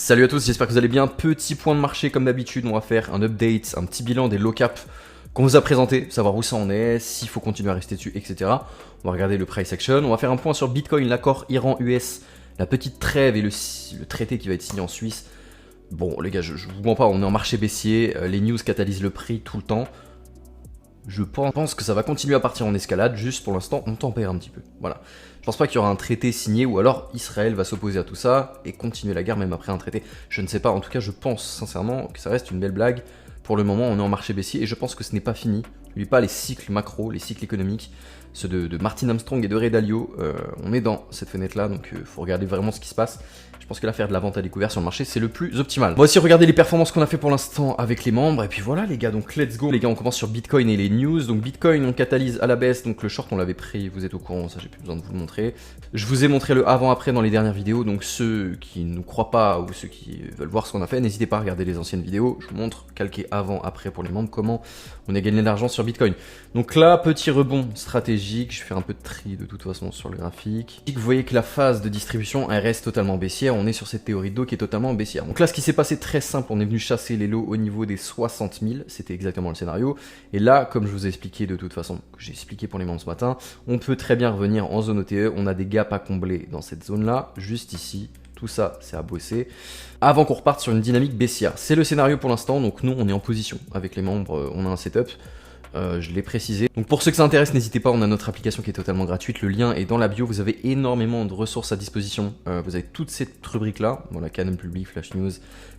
Salut à tous, j'espère que vous allez bien. Petit point de marché comme d'habitude, on va faire un update, un petit bilan des low caps qu'on vous a présenté, savoir où ça en est, s'il faut continuer à rester dessus, etc. On va regarder le price action, on va faire un point sur Bitcoin, l'accord Iran-US, la petite trêve et le traité qui va être signé en Suisse. Bon les gars, je vous mens pas, on est en marché baissier, les news catalysent le prix tout le temps. Je pense que ça va continuer à partir en escalade, juste pour l'instant on tempère un petit peu, voilà. Je pense pas qu'il y aura un traité signé ou alors Israël va s'opposer à tout ça et continuer la guerre même après un traité. Je ne sais pas, en tout cas je pense sincèrement que ça reste une belle blague. Pour le moment on est en marché baissier et je pense que ce n'est pas fini. N'oubliez pas les cycles macro, les cycles économiques, ceux de Martin Armstrong et de Ray Dalio. On est dans cette fenêtre là, donc il faut regarder vraiment ce qui se passe. Je pense que là, faire de la vente à découvert sur le marché, c'est le plus optimal. On va aussi regarder les performances qu'on a fait pour l'instant avec les membres. Et puis voilà les gars, donc let's go. Les gars, on commence sur Bitcoin et les news. Donc Bitcoin, on catalyse à la baisse. Donc le short, on l'avait pris, vous êtes au courant, ça j'ai plus besoin de vous le montrer. Je vous ai montré le avant-après dans les dernières vidéos. Donc ceux qui ne croient pas ou ceux qui veulent voir ce qu'on a fait, n'hésitez pas à regarder les anciennes vidéos. Je vous montre calqué avant-après pour les membres, comment on a gagné de l'argent sur Bitcoin. Donc là, petit rebond stratégique. Je vais faire un peu de tri de toute façon sur le graphique. Vous voyez que la phase de distribution, elle reste totalement baissière. On est sur cette théorie d'eau qui est totalement baissière. Donc là, ce qui s'est passé très simple, on est venu chasser les lots au niveau des 60 000. C'était exactement le scénario. Et là, comme je vous ai expliqué de toute façon, que j'ai expliqué pour les membres ce matin, on peut très bien revenir en zone OTE. On a des gaps à combler dans cette zone-là, juste ici. Tout ça, c'est à bosser. Avant qu'on reparte sur une dynamique baissière. C'est le scénario pour l'instant. Donc nous, on est en position. Avec les membres, on a un setup. Je l'ai précisé. Donc pour ceux que ça intéresse, n'hésitez pas, on a notre application qui est totalement gratuite, le lien est dans la bio, vous avez énormément de ressources à disposition, vous avez toute cette rubrique là, voilà, Canon Public, Flash News,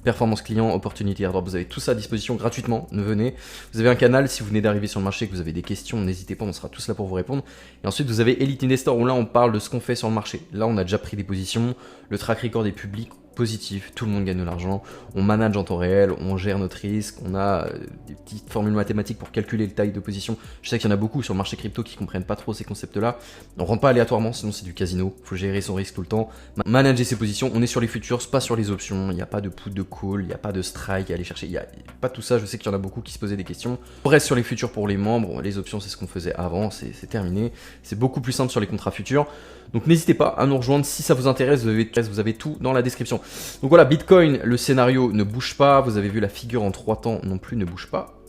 Performance Client, Opportunity Airdrop, vous avez tout ça à disposition gratuitement, venez. Vous avez un canal, si vous venez d'arriver sur le marché et que vous avez des questions, n'hésitez pas, on sera tous là pour vous répondre. Et ensuite vous avez Elite Investor où là on parle de ce qu'on fait sur le marché. Là on a déjà pris des positions, le track record est public, positif, tout le monde gagne de l'argent, on manage en temps réel, on gère notre risque, on a des petites formules mathématiques pour calculer le taille de position. Je sais qu'il y en a beaucoup sur le marché crypto qui comprennent pas trop ces concepts-là. On rentre pas aléatoirement, sinon c'est du casino, faut gérer son risque tout le temps, manager ses positions, on est sur les futures, pas sur les options, il n'y a pas de put de call, il n'y a pas de strike à aller chercher, il n'y a pas tout ça, je sais qu'il y en a beaucoup qui se posaient des questions. On reste sur les futures pour les membres, les options c'est ce qu'on faisait avant, c'est terminé, c'est beaucoup plus simple sur les contrats futurs. Donc n'hésitez pas à nous rejoindre si ça vous intéresse, vous avez tout dans la description. Donc voilà, Bitcoin, le scénario ne bouge pas, vous avez vu la figure en 3 temps non plus ne bouge pas.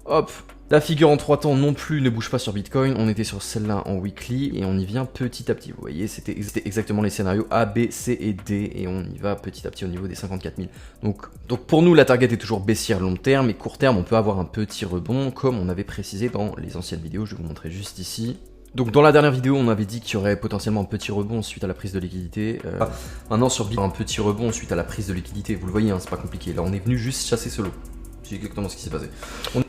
Hop, la figure en 3 temps non plus ne bouge pas sur Bitcoin, on était sur celle-là en weekly et on y vient petit à petit. Vous voyez, c'était exactement les scénarios A, B, C et D et on y va petit à petit au niveau des 54 000. Donc pour nous, la target est toujours baissière long terme et court terme, on peut avoir un petit rebond comme on avait précisé dans les anciennes vidéos, je vais vous montrer juste ici. Donc dans la dernière vidéo, on avait dit qu'il y aurait potentiellement un petit rebond suite à la prise de liquidité. Maintenant sur Bitcoin, un petit rebond suite à la prise de liquidité. Vous le voyez, hein, c'est pas compliqué. Là, on est venu juste chasser ce lot. C'est exactement ce qui s'est passé.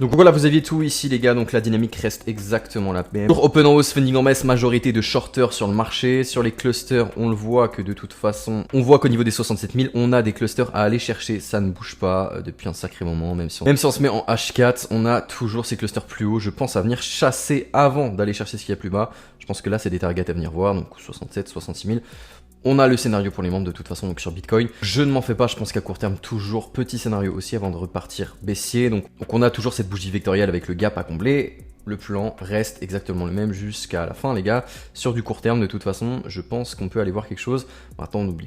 Donc voilà, vous aviez tout ici les gars, donc la dynamique reste exactement la même. Sur Open en hausse, funding en baisse, majorité de shorters sur le marché. Sur les clusters, on le voit que de toute façon, on voit qu'au niveau des 67 000, on a des clusters à aller chercher. Ça ne bouge pas depuis un sacré moment, même si on se met en H4, on a toujours ces clusters plus hauts. Je pense à venir chasser avant d'aller chercher ce qu'il y a plus bas. Je pense que là, c'est des targets à venir voir, donc 67, 66 000. On a le scénario pour les membres de toute façon donc sur Bitcoin. Je ne m'en fais pas, je pense qu'à court terme, toujours petit scénario aussi avant de repartir baissier. Donc on a toujours cette bougie vectorielle avec le gap à combler. Le plan reste exactement le même jusqu'à la fin les gars. Sur du court terme de toute façon, je pense qu'on peut aller voir quelque chose. Maintenant on n'oublie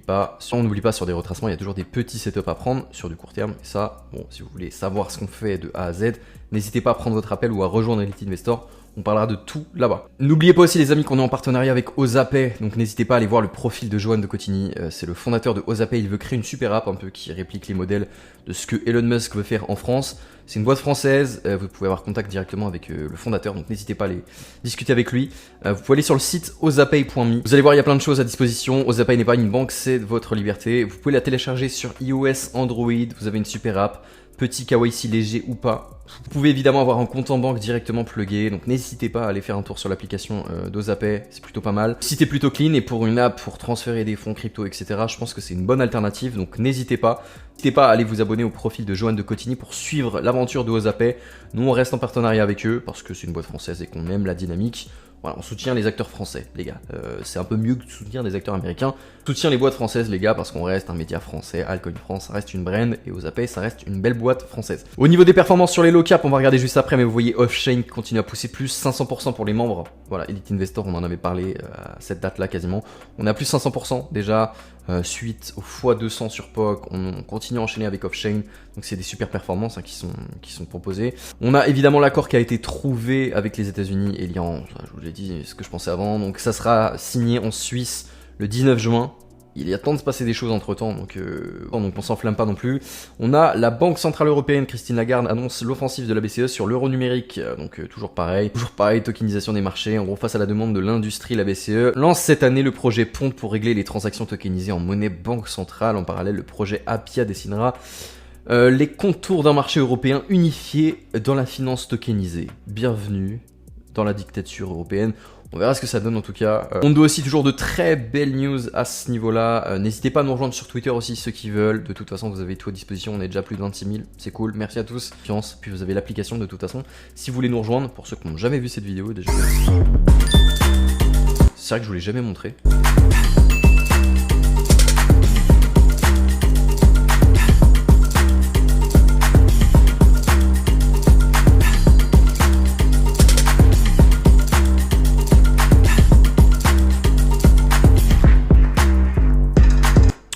pas sur des retracements, il y a toujours des petits setups à prendre sur du court terme. Et ça, bon, si vous voulez savoir ce qu'on fait de A à Z, n'hésitez pas à prendre votre appel ou à rejoindre Elite Investor. On parlera de tout là-bas. N'oubliez pas aussi les amis qu'on est en partenariat avec Ozapay, donc n'hésitez pas à aller voir le profil de Johan de Cotigny, c'est le fondateur de Ozapay, il veut créer une super app un peu qui réplique les modèles de ce que Elon Musk veut faire en France. C'est une boîte française, vous pouvez avoir contact directement avec le fondateur, donc n'hésitez pas à aller discuter avec lui. Vous pouvez aller sur le site ozapay.me, vous allez voir il y a plein de choses à disposition. Ozapay n'est pas une banque, c'est votre liberté. Vous pouvez la télécharger sur iOS, Android, vous avez une super app. Petit KYC léger ou pas. Vous pouvez évidemment avoir un compte en banque directement plugué, donc n'hésitez pas à aller faire un tour sur l'application d'Ozapay, c'est plutôt pas mal. Le site est plutôt clean et pour une app pour transférer des fonds crypto, etc., je pense que c'est une bonne alternative, donc n'hésitez pas. N'hésitez pas à aller vous abonner au profil de Johan de Cotigny pour suivre l'aventure de Ozapay. Nous on reste en partenariat avec eux parce que c'est une boîte française et qu'on aime la dynamique. Voilà, on soutient les acteurs français, les gars. C'est un peu mieux que de soutenir des acteurs américains. On soutient les boîtes françaises, les gars, parce qu'on reste un média français. Altcoin France, ça reste une brand. Et Ozapay, ça reste une belle boîte française. Au niveau des performances sur les low cap, on va regarder juste après. Mais vous voyez, Off-Chain continue à pousser plus 500% pour les membres. Voilà, Elite Investor, on en avait parlé à cette date-là quasiment. On a plus 500% déjà. suite au x200 sur POC, on continue à enchaîner avec Off-Chain, donc c'est des super performances qui sont proposées. On a évidemment l'accord qui a été trouvé avec les États-Unis et l'Iran, je vous l'ai dit, ce que je pensais avant, donc ça sera signé en Suisse le 19 juin. Il y a temps de se passer des choses entre temps, donc on s'enflamme pas non plus. On a la Banque Centrale Européenne, Christine Lagarde, annonce l'offensive de la BCE sur l'euro numérique, toujours pareil, tokenisation des marchés. En gros, face à la demande de l'industrie, la BCE lance cette année le projet Pont pour régler les transactions tokenisées en monnaie banque centrale. En parallèle, le projet Appia dessinera les contours d'un marché européen unifié dans la finance tokenisée. Bienvenue dans la dictature européenne. On verra ce que ça donne en tout cas. On doit aussi toujours de très belles news à ce niveau-là. N'hésitez pas à nous rejoindre sur Twitter aussi, ceux qui veulent. De toute façon, vous avez tout à disposition. On est déjà plus de 26 000. C'est cool. Merci à tous. Confiance. Puis vous avez l'application de toute façon. Si vous voulez nous rejoindre, pour ceux qui n'ont jamais vu cette vidéo, déjà. C'est vrai que je vous l'ai jamais montré.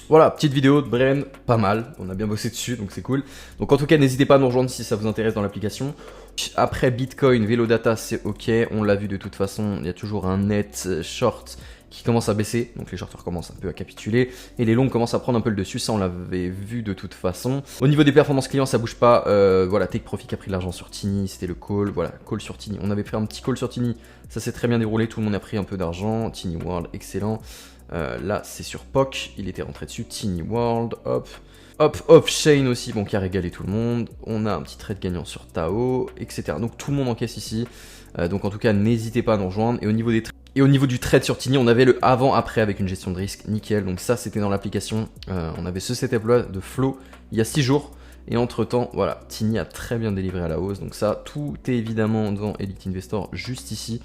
Voilà, petite vidéo de Bren, pas mal, on a bien bossé dessus, donc c'est cool. Donc en tout cas, n'hésitez pas à nous rejoindre si ça vous intéresse dans l'application. Après Bitcoin, Velodata, c'est ok, on l'a vu de toute façon, il y a toujours un net short qui commence à baisser, donc les shorters commencent un peu à capituler, et les longs commencent à prendre un peu le dessus, ça on l'avait vu de toute façon. Au niveau des performances clients, ça bouge pas, voilà, Take Profit qui a pris de l'argent sur Tini, c'était le call, voilà, call sur Tini, on avait pris un petit call sur Tini, ça s'est très bien déroulé, tout le monde a pris un peu d'argent, Tini World, excellent. Là c'est sur POC, il était rentré dessus, Tiny World, hop, Off-Chain aussi, bon qui a régalé tout le monde, on a un petit trade gagnant sur Tao, etc. Donc tout le monde encaisse ici, donc en tout cas n'hésitez pas à nous rejoindre, et au niveau du trade sur Tini, on avait le avant-après avec une gestion de risque, nickel, donc ça c'était dans l'application, on avait ce setup là de flow il y a 6 jours, et entre temps, voilà, Tini a très bien délivré à la hausse, donc ça tout est évidemment dans Elite Investor juste ici.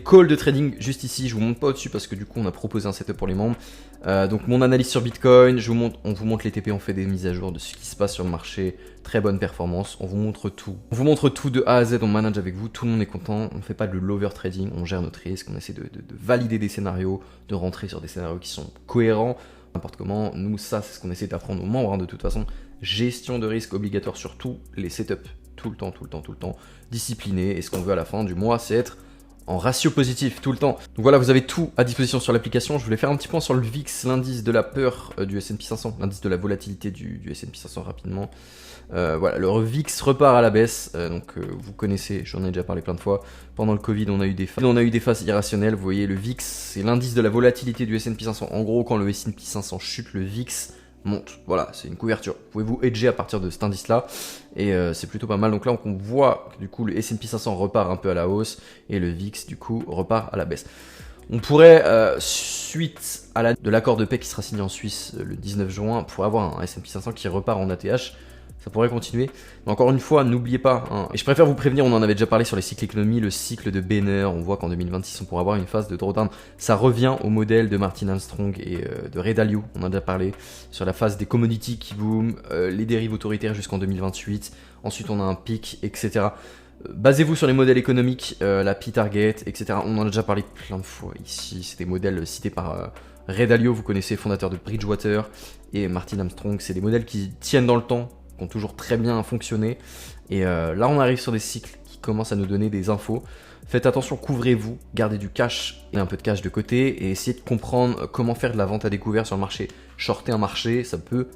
Call de trading juste ici, je vous montre pas au-dessus parce que du coup on a proposé un setup pour les membres. Donc mon analyse sur Bitcoin, on vous montre les TP, on fait des mises à jour de ce qui se passe sur le marché, très bonne performance, on vous montre tout. On vous montre tout de A à Z, on manage avec vous, tout le monde est content, on ne fait pas de l'over trading, on gère notre risque, on essaie de valider des scénarios, de rentrer sur des scénarios qui sont cohérents, n'importe comment. Nous ça c'est ce qu'on essaie d'apprendre aux membres, hein, de toute façon. Gestion de risque obligatoire sur tous les setups, tout le temps, discipliné, et ce qu'on veut à la fin du mois c'est être en ratio positif tout le temps. Donc voilà, vous avez tout à disposition sur l'application. Je voulais faire un petit point sur le VIX, l'indice de la peur du S&P 500, l'indice de la volatilité du S&P 500 rapidement. Voilà, le VIX repart à la baisse, vous connaissez, j'en ai déjà parlé plein de fois. Pendant le Covid, on a eu des phases irrationnelles. Vous voyez, le VIX, c'est l'indice de la volatilité du S&P 500. En gros, quand le S&P 500 chute, le VIX monte. Voilà, c'est une couverture. Vous pouvez vous hedger à partir de cet indice-là, et c'est plutôt pas mal. Donc là, on voit que du coup, le S&P 500 repart un peu à la hausse, et le VIX, du coup, repart à la baisse. On pourrait, suite à de l'accord de paix qui sera signé en Suisse le 19 juin, pour avoir un S&P 500 qui repart en ATH, ça pourrait continuer. Mais encore une fois, n'oubliez pas, hein, et je préfère vous prévenir, on en avait déjà parlé sur les cycles économie, le cycle de Boehner, on voit qu'en 2026, on pourra avoir une phase de drawdown. Ça revient au modèle de Martin Armstrong et de Ray Dalio, on en a déjà parlé, sur la phase des commodities qui boom, les dérives autoritaires jusqu'en 2028, ensuite on a un pic, etc. Basez-vous sur les modèles économiques, la P-Target, etc. On en a déjà parlé plein de fois ici, c'est des modèles cités par Ray Dalio, vous connaissez, fondateur de Bridgewater, et Martin Armstrong, c'est des modèles qui tiennent dans le temps, qui ont toujours très bien fonctionné. Et là, on arrive sur des cycles qui commencent à nous donner des infos. Faites attention, couvrez-vous, gardez du cash et un peu de cash de côté, et essayez de comprendre comment faire de la vente à découvert sur le marché. Shorter un marché, ça peut,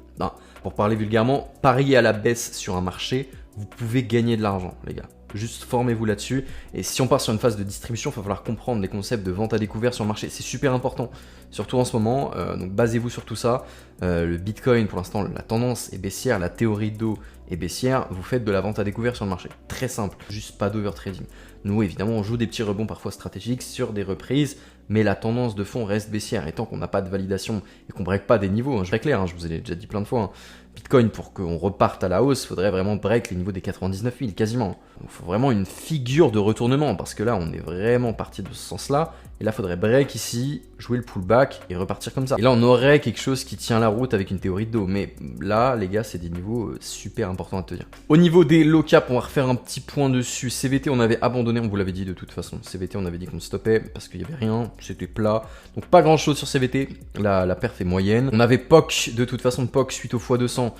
pour parler vulgairement, parier à la baisse sur un marché, vous pouvez gagner de l'argent, les gars. Juste formez-vous là-dessus, et si on part sur une phase de distribution, il va falloir comprendre les concepts de vente à découvert sur le marché, c'est super important, surtout en ce moment, donc basez-vous sur tout ça. Le Bitcoin, pour l'instant, la tendance est baissière, la théorie d'eau est baissière, vous faites de la vente à découvert sur le marché, très simple, juste pas d'overtrading. Nous, évidemment, on joue des petits rebonds parfois stratégiques sur des reprises, mais la tendance de fond reste baissière, et tant qu'on n'a pas de validation et qu'on break pas des niveaux, je vais être clair, je vous ai déjà dit plein de fois, Bitcoin, pour qu'on reparte à la hausse, il faudrait vraiment break les niveaux des 99 000 quasiment. Il faut vraiment une figure de retournement, parce que là, on est vraiment parti de ce sens-là, Et là, il faudrait break ici, jouer le pullback et repartir comme ça. Et là, on aurait quelque chose qui tient la route avec une théorie de dos. Mais là, les gars, c'est des niveaux super importants à tenir. Au niveau des low cap, on va refaire un petit point dessus. CVT, on avait abandonné, on vous l'avait dit de toute façon. CVT, on avait dit qu'on stoppait parce qu'il n'y avait rien, c'était plat. Donc pas grand chose sur CVT, la perf est moyenne. On avait POC, de toute façon, POC suite au x200.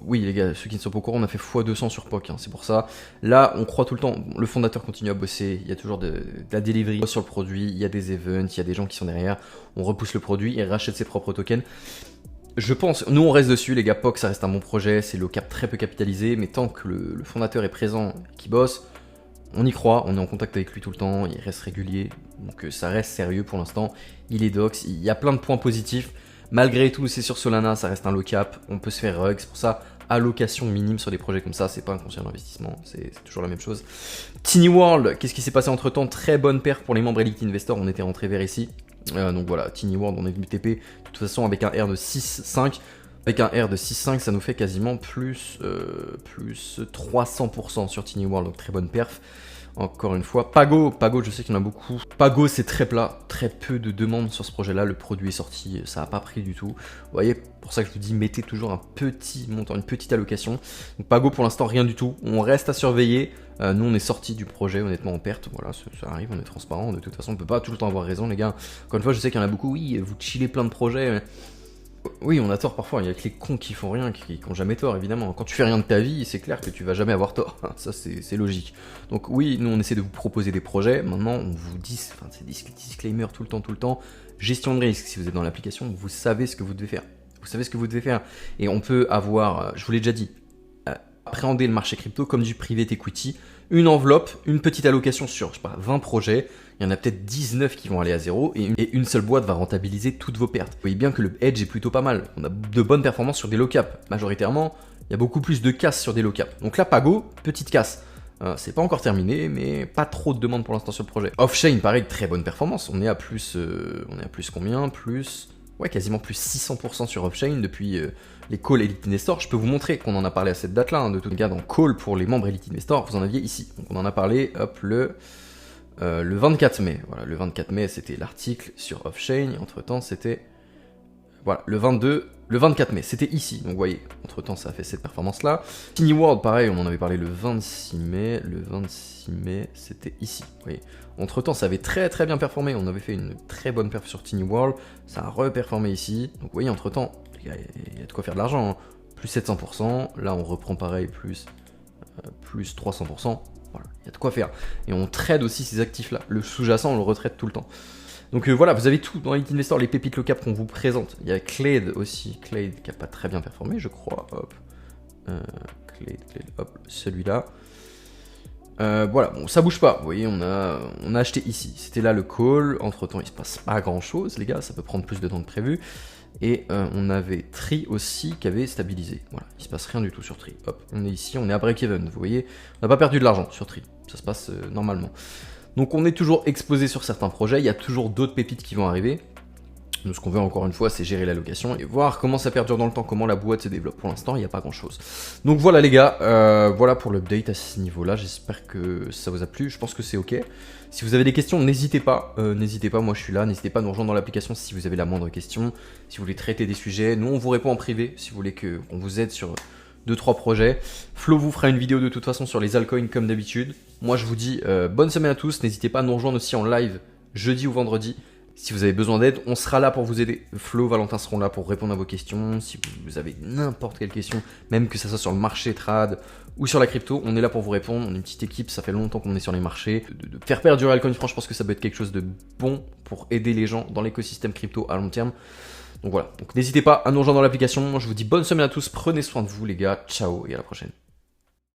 Oui les gars, ceux qui ne sont pas au courant, on a fait x200 sur POC, hein, c'est pour ça. Là, on croit tout le temps, le fondateur continue à bosser, il y a toujours de la delivery sur le produit, il y a des events, il y a des gens qui sont derrière, on repousse le produit, il rachète ses propres tokens. Je pense, nous on reste dessus les gars, POC ça reste un bon projet, c'est low cap très peu capitalisé, mais tant que le fondateur est présent, qui bosse, on y croit, on est en contact avec lui tout le temps, il reste régulier, donc ça reste sérieux pour l'instant, il est dox, il y a plein de points positifs. Malgré tout, c'est sur Solana, ça reste un low cap, on peut se faire rug, c'est pour ça, allocation minime sur des projets comme ça, c'est pas un conseil d'investissement, c'est toujours la même chose. Tiny World, qu'est-ce qui s'est passé entre temps? Très bonne perf pour les membres Elite Investor, on était rentré vers ici. Donc voilà, Tiny World, on est venu TP, de toute façon avec un R de 6,5, avec un R de 6,5, ça nous fait quasiment plus 300% sur Tiny World, donc très bonne perf. Encore une fois, Pago, je sais qu'il y en a beaucoup. Pago, c'est très plat, très peu de demandes sur ce projet-là. Le produit est sorti, ça n'a pas pris du tout. Vous voyez, pour ça que je vous dis, mettez toujours un petit montant, une petite allocation. Donc Pago, pour l'instant, rien du tout. On reste à surveiller. Nous, on est sorti du projet, honnêtement, en perte. Voilà, ça arrive, on est transparent. De toute façon, on ne peut pas tout le temps avoir raison, les gars. Encore une fois, je sais qu'il y en a beaucoup. Oui, vous chillez plein de projets. Mais... oui, on a tort parfois, il y a que les cons qui font rien, qui ont jamais tort, évidemment. Quand tu fais rien de ta vie, c'est clair que tu vas jamais avoir tort, ça c'est logique. Donc oui, nous on essaie de vous proposer des projets, maintenant on vous dit, enfin c'est disclaimer tout le temps, gestion de risque, si vous êtes dans l'application, vous savez ce que vous devez faire. Vous savez ce que vous devez faire. Et on peut avoir, je vous l'ai déjà dit, appréhender le marché crypto comme du private equity, une enveloppe, une petite allocation sur, je sais pas, 20 projets, il y en a peut-être 19 qui vont aller à zéro et une seule boîte va rentabiliser toutes vos pertes. Vous voyez bien que le hedge est plutôt pas mal. On a de bonnes performances sur des low cap. Majoritairement, il y a beaucoup plus de casse sur des low cap. Donc là, Pago, petite casse. C'est pas encore terminé, mais pas trop de demandes pour l'instant sur le projet. Off-chain, pareil, très bonne performance. On est à plus combien? Ouais, quasiment plus 600% sur Off-chain depuis les calls Elite Investor. Je peux vous montrer qu'on en a parlé à cette date-là. Hein, de tout cas, dans call pour les membres Elite Investor, vous en aviez ici. Donc on en a parlé, hop, le 24 mai. Voilà, le 24 mai, c'était l'article sur Off-chain. Entre-temps, c'était... voilà, le 24 mai, c'était ici. Donc vous voyez, entre-temps, ça a fait cette performance-là. Tiny World, pareil, on en avait parlé le 26 mai. Le 26 mai, c'était ici. Vous voyez. Entre-temps, ça avait très bien performé. On avait fait une très bonne perf sur Tiny World. Ça a reperformé ici. Donc vous voyez, entre-temps, il y a de quoi faire de l'argent. Hein. Plus 700%. Là, on reprend pareil, plus 300%. Voilà, il y a de quoi faire. Et on trade aussi ces actifs-là. Le sous-jacent, on le retraite tout le temps. Donc voilà, vous avez tout dans Elite Investor, les pépites low cap qu'on vous présente. Il y a Clade aussi, Clade qui n'a pas très bien performé, je crois. Hop, Clade, hop, celui-là. Voilà, bon, ça bouge pas. Vous voyez, on a acheté ici. C'était là le call. Entre temps, il se passe pas grand-chose, les gars. Ça peut prendre plus de temps que prévu. Et on avait Tri aussi qui avait stabilisé. Voilà, il se passe rien du tout sur Tri. Hop, on est ici, on est à break-even. Vous voyez, on n'a pas perdu de l'argent sur Tri. Ça se passe normalement. Donc on est toujours exposé sur certains projets. Il y a toujours d'autres pépites qui vont arriver. Nous, ce qu'on veut encore une fois, c'est gérer l'allocation et voir comment ça perdure dans le temps, comment la boîte se développe. Pour l'instant, il n'y a pas grand-chose. Donc voilà les gars, voilà pour l'update à ce niveau-là. J'espère que ça vous a plu. Je pense que c'est ok. Si vous avez des questions, n'hésitez pas. Moi je suis là. N'hésitez pas à nous rejoindre dans l'application si vous avez la moindre question. Si vous voulez traiter des sujets, nous on vous répond en privé. Si vous voulez qu'on vous aide sur 2-3 projets. Flo vous fera une vidéo de toute façon sur les altcoins comme d'habitude. Moi je vous dis bonne semaine à tous. N'hésitez pas à nous rejoindre aussi en live jeudi ou vendredi. Si vous avez besoin d'aide, on sera là pour vous aider. Flo, Valentin seront là pour répondre à vos questions. Si vous avez n'importe quelle question, même que ça soit sur le marché trad ou sur la crypto, on est là pour vous répondre. On est une petite équipe, ça fait longtemps qu'on est sur les marchés. De faire perdurer Altcoin France, je pense que ça peut être quelque chose de bon pour aider les gens dans l'écosystème crypto à long terme. Donc voilà, donc n'hésitez pas à nous rejoindre dans l'application. Je vous dis bonne semaine à tous, prenez soin de vous les gars, ciao et à la prochaine.